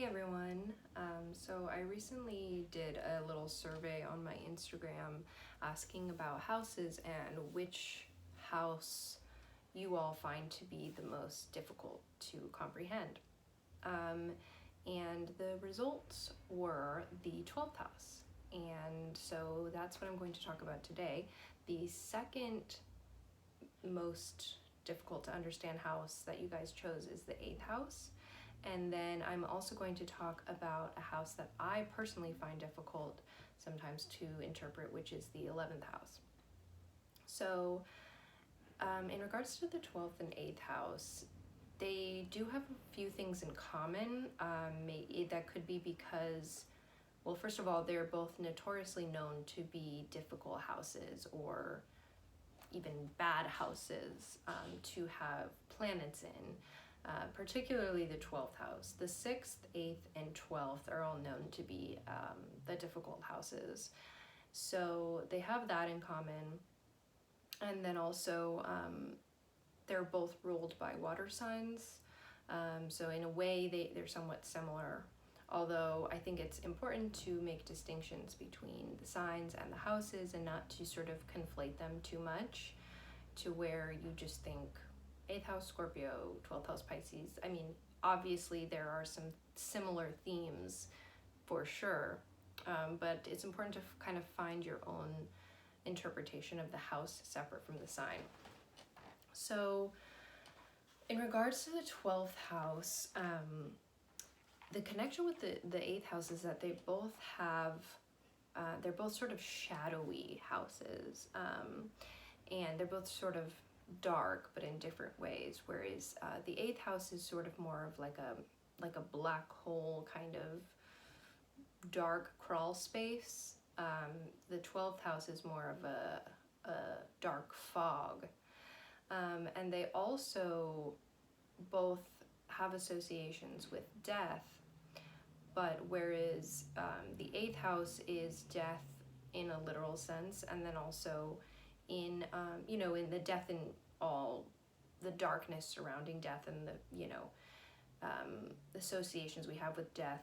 Hey everyone. So I recently did a little survey on my Instagram asking about houses and which house you all find to be the most difficult to comprehend. Um, and the results were the 12th house. And so that's what I'm going to talk about today. The second most difficult to understand house that you guys chose is the 8th house. And then I'm also going to talk about a house that I personally find difficult sometimes to interpret, which is the 11th house. So, in regards to the 12th and 8th house, they do have a few things in common. That could be because, well, first of all, they're both notoriously known to be difficult houses or even bad houses to have planets in. Particularly the 12th house. The 6th, 8th, and 12th are all known to be the difficult houses. So they have that in common. And then also, they're both ruled by water signs. So in a way, they're somewhat similar. Although I think it's important to make distinctions between the signs and the houses and not to sort of conflate them too much to where you just think 8th house Scorpio, 12th house Pisces. I mean, obviously there are some similar themes for sure, but it's important to kind of find your own interpretation of the house separate from the sign. So in regards to the 12th house, the connection with the 8th house is that they both have, they're both sort of shadowy houses, and they're both sort of dark but in different ways, whereas the 8th house is sort of more of like a black hole kind of dark crawl space. The 12th house is more of a dark fog, and they also both have associations with death, but whereas the 8th house is death in a literal sense, and then also in in the death and all the darkness surrounding death and the associations we have with death,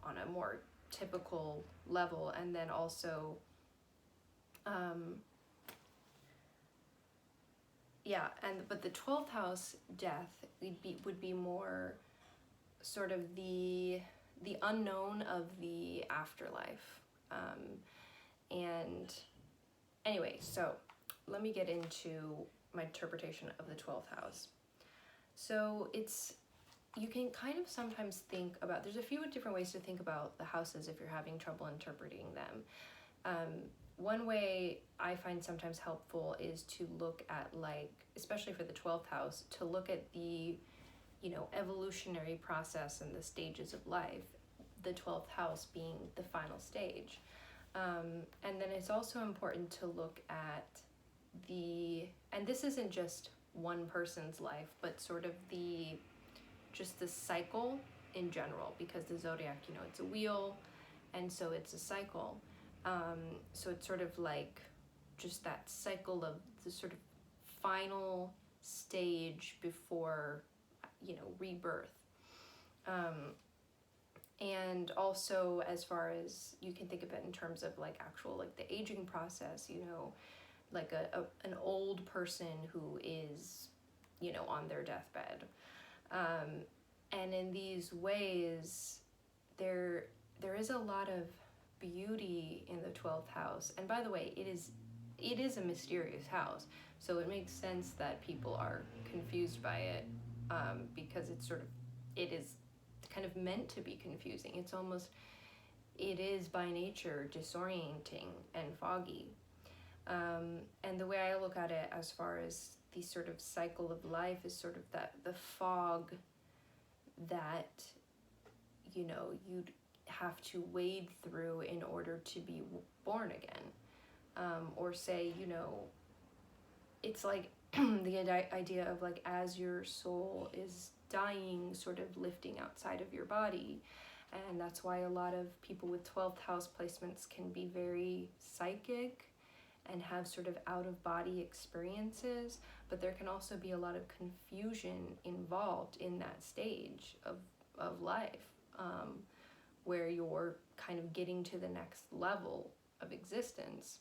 on a more typical level. And then also but the 12th house death would be more sort of the unknown of the afterlife. And anyway, so let me get into my interpretation of the 12th house. So you can kind of sometimes think about, there's a few different ways to think about the houses if you're having trouble interpreting them. One way I find sometimes helpful is to look at, like, especially for the 12th house, to look at the, evolutionary process and the stages of life, the 12th house being the final stage. And then it's also important to look at and this isn't just one person's life, but sort of just the cycle in general, because the zodiac, it's a wheel, and so it's a cycle. So it's sort of like just that cycle of the sort of final stage before, rebirth. And also, as far as you can think of it in terms of like actual, like the aging process, like an old person who is, on their deathbed. And in these ways, there is a lot of beauty in the 12th house. And by the way, it is a mysterious house, so it makes sense that people are confused by it, because it is kind of meant to be confusing. It is by nature disorienting and foggy. And the way I look at it as far as the sort of cycle of life is sort of the fog that, you'd have to wade through in order to be born again. Or say, it's like the idea of like as your soul is dying, sort of lifting outside of your body. And that's why a lot of people with 12th house placements can be very psychic and have sort of out-of-body experiences, but there can also be a lot of confusion involved in that stage of life, where you're kind of getting to the next level of existence.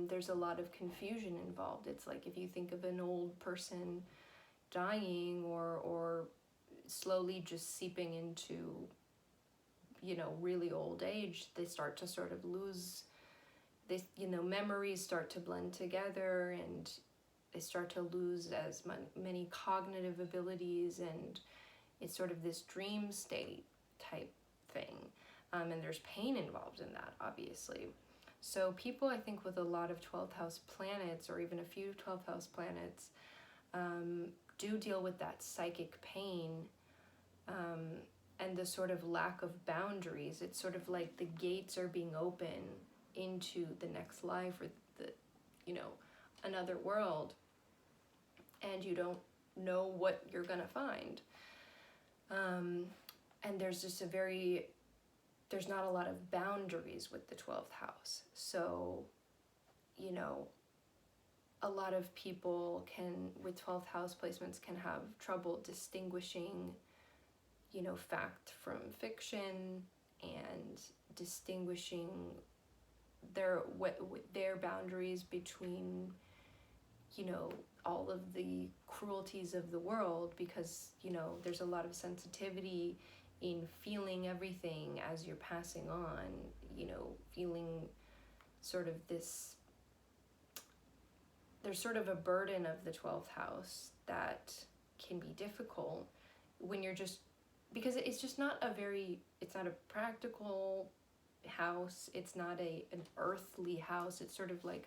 There's a lot of confusion involved. It's like if you think of an old person dying or slowly just seeping into, really old age, they start to sort of lose this, memories start to blend together, and they start to lose as many cognitive abilities, and it's sort of this dream state type thing. And there's pain involved in that, obviously. So people, I think, with a lot of 12th house planets, or even a few 12th house planets, do deal with that psychic pain, and the sort of lack of boundaries. It's sort of like the gates are being open into the next life, or the, another world, and you don't know what you're gonna find. And there's just there's not a lot of boundaries with the 12th house. So, a lot of people with 12th house placements can have trouble distinguishing, fact from fiction, and distinguishing their boundaries between, all of the cruelties of the world, because, there's a lot of sensitivity in feeling everything as you're passing on, feeling sort of this, there's sort of a burden of the 12th house that can be difficult when you're just, because it's just not it's not a practical house, it's not an earthly house. It's sort of like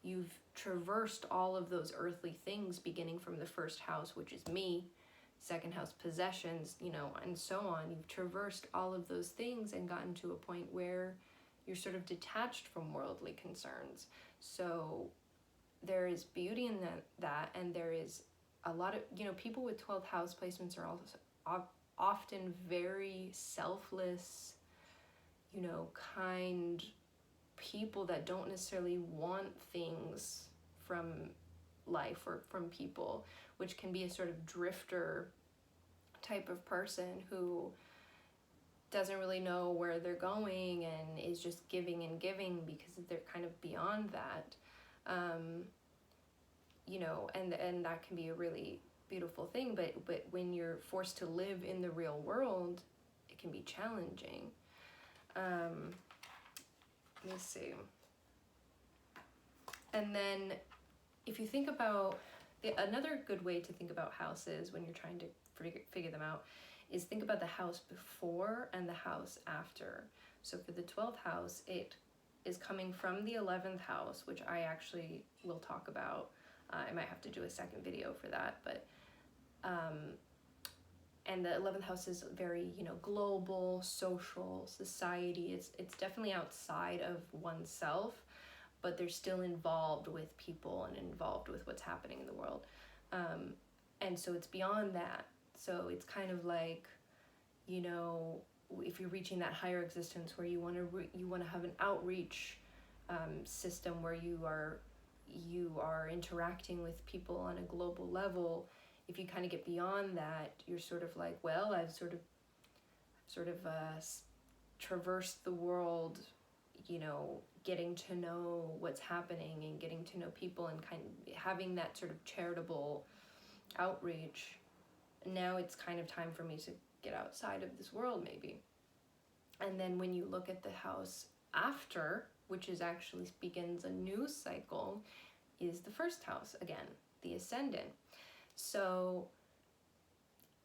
you've traversed all of those earthly things, beginning from the first house, which is me, second house possessions, and so on. You've traversed all of those things and gotten to a point where you're sort of detached from worldly concerns. So there is beauty in that, and there is a lot of, people with 12th house placements are also often very selfless, kind people that don't necessarily want things from life or from people, which can be a sort of drifter type of person who doesn't really know where they're going and is just giving and giving because they're kind of beyond that. And that can be a really beautiful thing, but when you're forced to live in the real world, it can be challenging. Let me see. And then if you think about another good way to think about houses when you're trying to figure them out is think about the house before and the house after. So for the 12th house, it is coming from the 11th house, which I actually will talk about. I might have to do a second video for that, but and the 11th house is very, global, social, society. It's definitely outside of oneself, but they're still involved with people and involved with what's happening in the world. And so it's beyond that. So it's kind of like, if you're reaching that higher existence where you want to have an outreach system where you are interacting with people on a global level. If you kind of get beyond that, you're sort of like, well, I've sort of traversed the world, getting to know what's happening and getting to know people and kind of having that sort of charitable outreach. Now it's kind of time for me to get outside of this world, maybe. And then when you look at the house after, which is actually begins a new cycle, is the first house again, the ascendant. So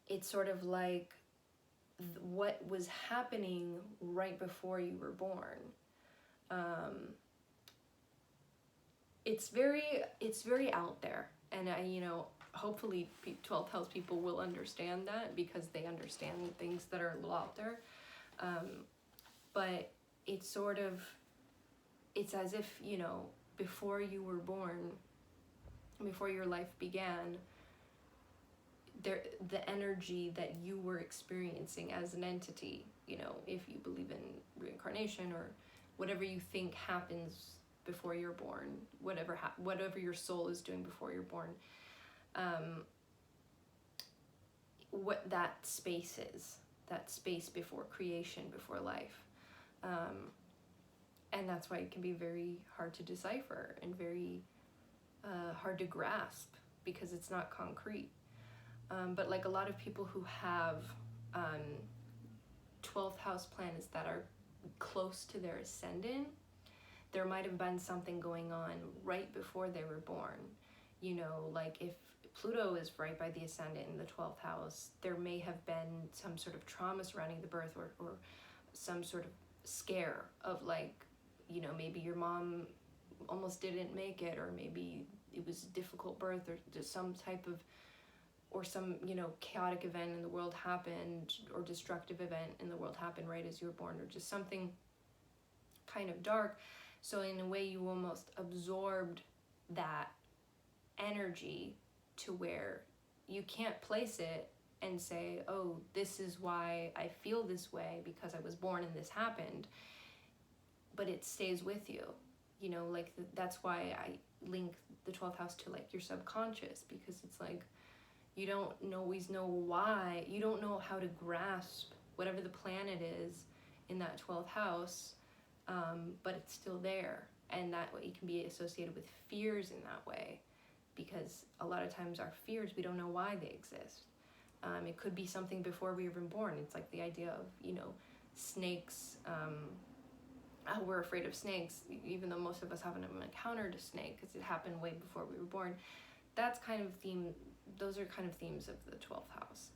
it's sort of like what was happening right before you were born. It's very out there, and hopefully 12th house people will understand that because they understand things that are a little out there. But it's as if, before you were born, before your life began, the energy that you were experiencing as an entity, if you believe in reincarnation or whatever you think happens before you're born, whatever your soul is doing before you're born, what that space is, that space before creation, before life. And that's why it can be very hard to decipher and very hard to grasp, because it's not concrete. But like a lot of people who have 12th house planets that are close to their ascendant, there might have been something going on right before they were born. You know, like if Pluto is right by the ascendant in the 12th house, there may have been some sort of trauma surrounding the birth, or some sort of scare of like, you know, maybe your mom almost didn't make it, or maybe it was a difficult birth, or just some type of, or some, you know, chaotic event in the world happened, or destructive event in the world happened right as you were born, or just something kind of dark. So in a way you almost absorbed that energy to where you can't place it and say, oh, this is why I feel this way because I was born and this happened. But it stays with you, you know, like that's why I link the 12th house to like your subconscious, because it's like you don't always know why, you don't know how to grasp whatever the planet is in that 12th house, but it's still there. And that way it can be associated with fears in that way, because a lot of times our fears, we don't know why they exist. It could be something before we were even born. It's like the idea of, you know, snakes. We're afraid of snakes, even though most of us haven't even encountered a snake because it happened way before we were born. That's kind of those are kind of themes of the 12th house.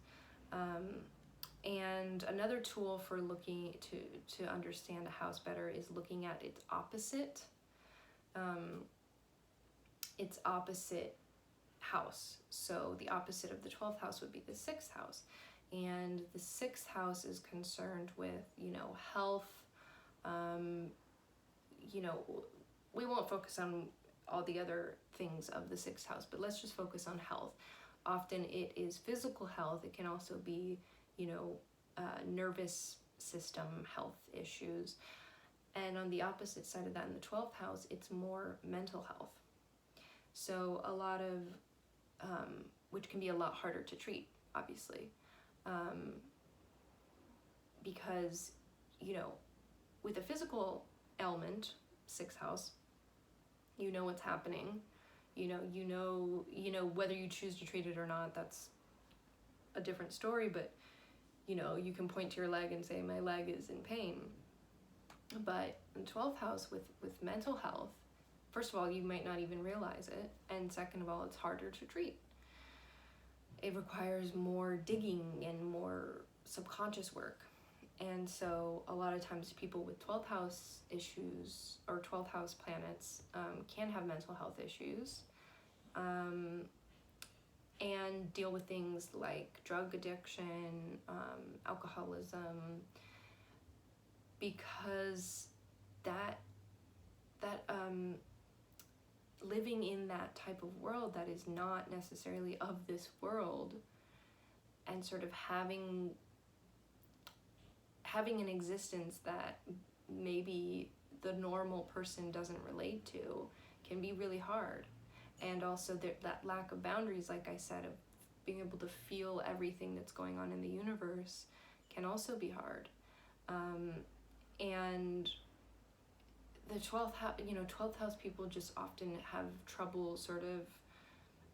And another tool for looking to understand a house better is looking at its opposite. Its opposite house. So the opposite of the 12th house would be the 6th house. And the 6th house is concerned with, you know, health. You know, we won't focus on all the other things of the 6th house, but let's just focus on health. Often it is physical health. It can also be, you know, nervous system health issues. And on the opposite side of that, in the 12th house, it's more mental health. So a lot of, which can be a lot harder to treat, obviously, because, you know, with a physical ailment, 6th house, you know what's happening, you know whether you choose to treat it or not, that's a different story, but, you know, you can point to your leg and say, my leg is in pain. But in 12th house with mental health, first of all, you might not even realize it, and second of all, it's harder to treat. It requires more digging and more subconscious work. And so a lot of times people with 12th house issues or 12th house planets can have mental health issues and deal with things like drug addiction, alcoholism, because that living in that type of world that is not necessarily of this world, and sort of having an existence that maybe the normal person doesn't relate to, can be really hard. And also that lack of boundaries, like I said, of being able to feel everything that's going on in the universe, can also be hard. And the 12th house, you know, 12th house people just often have trouble sort of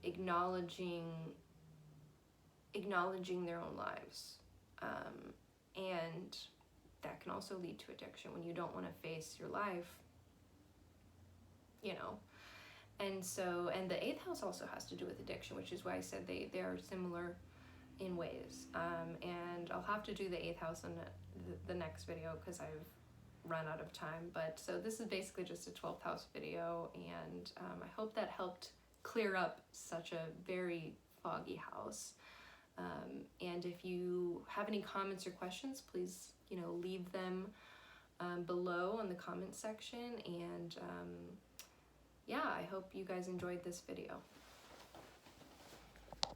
acknowledging their own lives. And that can also lead to addiction when you don't want to face your life, you know. And so, and the 8th house also has to do with addiction, which is why I said they are similar in ways. And I'll have to do the 8th house in the next video because I've run out of time. But so this is basically just a 12th house video, and I hope that helped clear up such a very foggy house. And if you have any comments or questions, please, you know, leave them below in the comment section. And yeah, I hope you guys enjoyed this video.